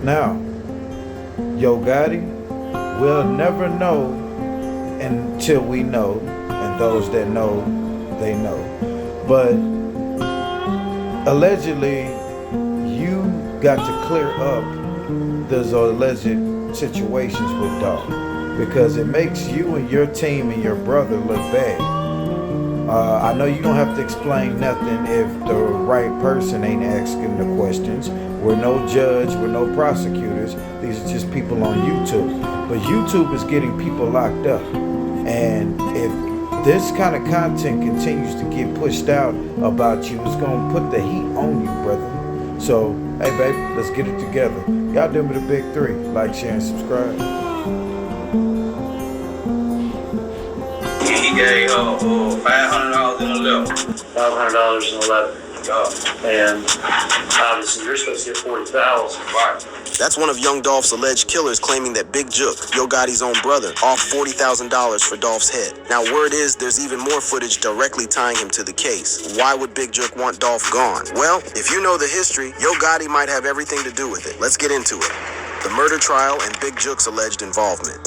Now, Yo Gotti, we'll never know until we know, and those that know, they know. But allegedly, you got to clear up those alleged situations with Dolph because it makes you and your team and your brother look bad. I know you don't have to explain nothing if the right person ain't asking the questions. We're no judge, we're no prosecutors. These are just people on YouTube. But YouTube is getting people locked up. And if this kind of content continues to get pushed out about you, it's going to put the heat on you, brother. So, hey, baby, let's get it together. Y'all do me the big three. Like, share, and subscribe. He gave $500 in a level. $500 in 11. And obviously you're supposed to get 40,000. Right. That's one of Young Dolph's alleged killers claiming that Big Jook, Yo Gotti's own brother, off $40,000 for Dolph's head. Now, word is there's even more footage directly tying him to the case. Why would Big Jook want Dolph gone? Well, if you know the history, Yo Gotti might have everything to do with it. Let's get into it. The murder trial and Big Jook's alleged involvement.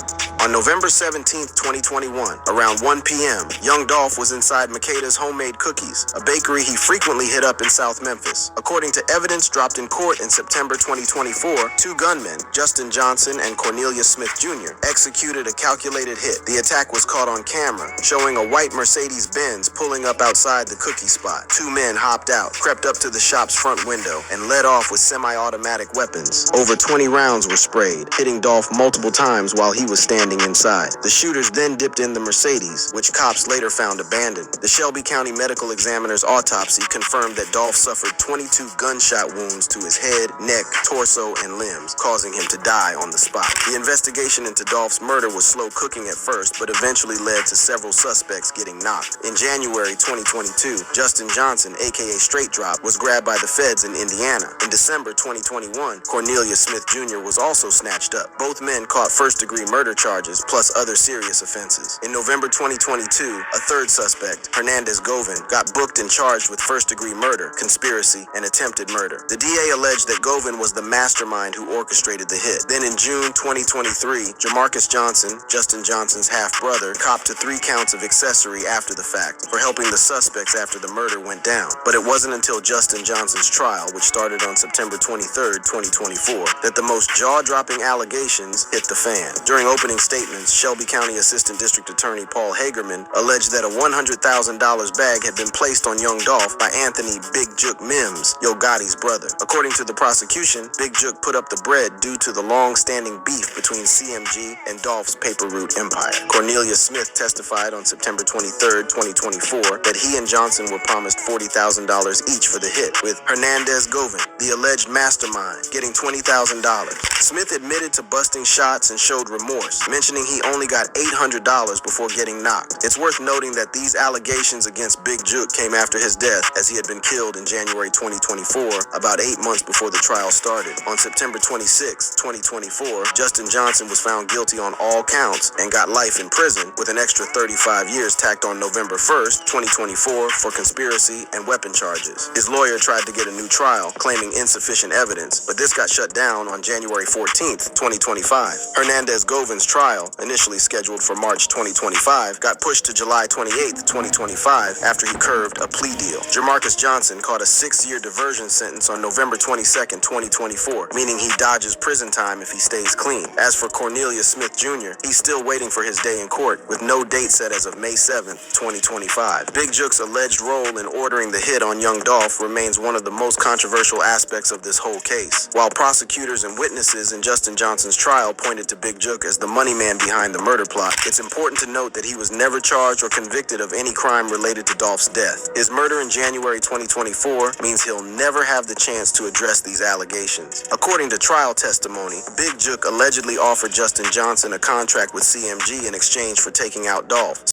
On November 17th, 2021, around 1 p.m., young Dolph was inside Makeda's Homemade Cookies, a bakery he frequently hit up in South Memphis. According to evidence dropped in court in September 2024, two gunmen, Justin Johnson and Cornelius Smith Jr., executed a calculated hit. The attack was caught on camera, showing a white Mercedes-Benz pulling up outside the cookie spot. Two men hopped out, crept up to the shop's front window, and led off with semi-automatic weapons. Over 20 rounds were sprayed, hitting Dolph multiple times while he was standing inside. The shooters then dipped in the Mercedes, which cops later found abandoned. The Shelby County Medical Examiner's autopsy confirmed that Dolph suffered 22 gunshot wounds to his head, neck, torso, and limbs, causing him to die on the spot. The investigation into Dolph's murder was slow cooking at first, but eventually led to several suspects getting knocked. In January 2022, Justin Johnson, aka Straight Drop, was grabbed by the feds in Indiana. In December 2021, Cornelius Smith Jr. was also snatched up. Both men caught first-degree murder charges plus other serious offenses. In November 2022, a third suspect, Hernandez Govan, got booked and charged with first-degree murder, conspiracy, and attempted murder. The DA alleged that Govan was the mastermind who orchestrated the hit. Then in June 2023, Jamarcus Johnson, Justin Johnson's half-brother, copped to 3 counts of accessory after the fact for helping the suspects after the murder went down. But it wasn't until Justin Johnson's trial, which started on September 23, 2024, that the most jaw-dropping allegations hit the fan. During opening statements, Shelby County Assistant District Attorney Paul Hagerman alleged that a $100,000 bag had been placed on young Dolph by Anthony Big Jook Mims, Yo Gotti's brother. According to the prosecution, Big Jook put up the bread due to the long-standing beef between CMG and Dolph's paper route empire. Cornelius Smith testified on September 23, 2024, that he and Johnson were promised $40,000 each for the hit, with Hernandez Govan, the alleged mastermind, getting $20,000. Smith admitted to busting shots and showed remorse, mentioning he only got $800 before getting knocked. It's worth noting that these allegations against Big Jook came after his death, as he had been killed in January 2024, about 8 months before the trial started. On September 26, 2024, Justin Johnson was found guilty on all counts and got life in prison, with an extra 35 years tacked on November 1st, 2024, for conspiracy and weapon charges. His lawyer tried to get a new trial, claiming insufficient evidence, but this got shut down on January 14th, 2025. Hernandez Govan's trial, initially scheduled for March 2025, got pushed to July 28, 2025, after he curved a plea deal. Jamarcus Johnson caught a 6-year diversion sentence on November 22, 2024, meaning he dodges prison time if he stays clean. As for Cornelius Smith Jr., he's still waiting for his day in court, with no date set as of May 7, 2025. Big Jook's alleged role in ordering the hit on young Dolph remains one of the most controversial aspects of this whole case. While prosecutors and witnesses in Justin Johnson's trial pointed to Big Jook as the money man behind the murder plot, it's important to note that he was never charged or convicted of any crime related to Dolph's death. His murder in January 2024 means he'll never have the chance to address these allegations. According to trial testimony, Big Jook allegedly offered Justin Johnson a contract with CMG in exchange for taking out Dolph.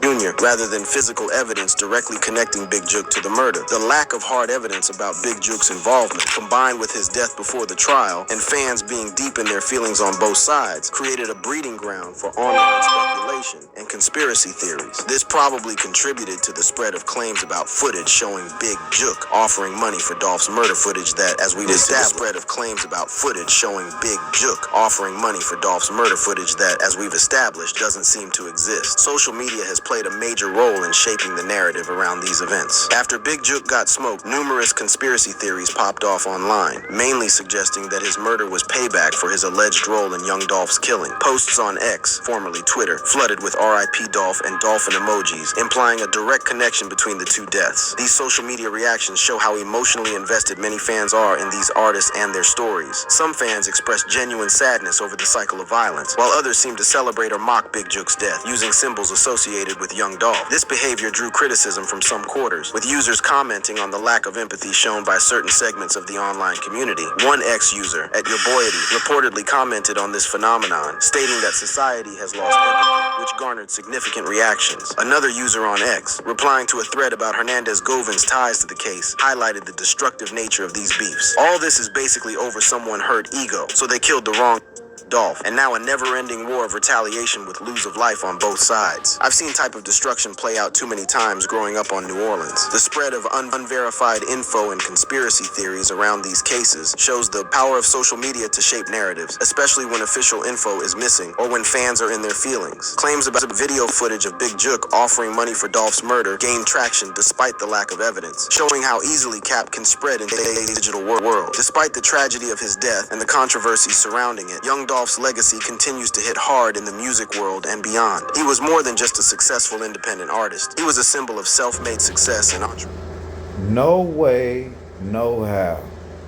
Jr. rather than physical evidence directly connecting Big Juke to the murder. The lack of hard evidence about Big Juke's involvement, combined with his death before the trial and fans being deep in their feelings on both sides, created a breeding ground for online speculation and conspiracy theories. This probably contributed to the spread of claims about footage showing Big Juke offering money for Dolph's murder footage that, as we've established, spread of claims about footage showing Big Juke offering money for Dolph's murder footage that, as we've established, doesn't seem to exist. Social media has played a major role in shaping the narrative around these events. After Big Juke got smoked, numerous conspiracy theories popped off online, mainly suggesting that his murder was payback for his alleged role in young Dolph's killing. Posts on X, formerly Twitter, flooded with RIP Dolph and dolphin emojis, implying a direct connection between the two deaths. These social media reactions show how emotionally invested many fans are in these artists and their stories. Some fans express genuine sadness over the cycle of violence, while others seem to celebrate or mock Big Juke's death, using symbols associated with young Dolph. This behavior drew criticism from some quarters, with users commenting on the lack of empathy shown by certain segments of the online community. One X user, @YourBoyity, reportedly commented on this phenomenon, stating that society has lost empathy, which garnered significant reactions. Another user on X, replying to a thread about Hernandez Govin's ties to the case, highlighted the destructive nature of these beefs. All this is basically over someone hurt ego, so they killed the wrong Dolph, and now a never-ending war of retaliation with lose of life on both sides. I've seen type of destruction play out too many times growing up on New Orleans. The spread of unverified info and conspiracy theories around these cases shows the power of social media to shape narratives, especially when official info is missing or when fans are in their feelings. Claims about video footage of Big Juke offering money for Dolph's murder gained traction despite the lack of evidence, showing how easily cap can spread in today's digital world. Despite the tragedy of his death and the controversy surrounding it, young Dolph's legacy continues to hit hard in the music world and beyond. He was more than just a successful independent artist. He was a symbol of self-made success and entrepreneurship. No way, no how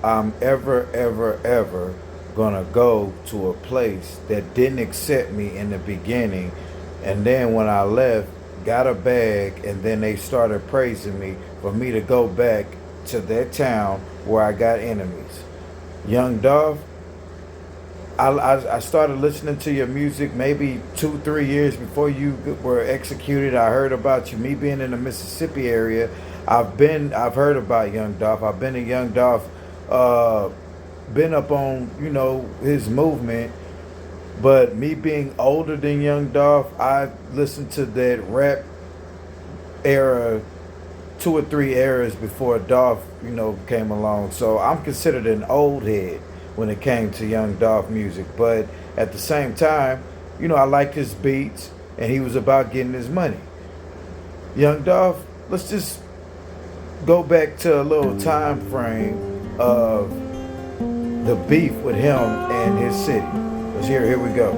I'm ever gonna go to a place that didn't accept me in the beginning, and then when I left, got a bag, and then they started praising me for me to go back to that town where I got enemies. Young Dolph, I started listening to your music maybe 2-3 years before you were executed. I heard about you. Me being in the Mississippi area, I've heard about Young Dolph. I've been to Young Dolph, been up on his movement. But me being older than Young Dolph, I listened to that rap era 2 or 3 eras before Dolph came along. So I'm considered an old head when it came to Young Dolph music, but at the same time, I like his beats, and he was about getting his money. Young Dolph, let's just go back to a little time frame of the beef with him and his city. Here we go.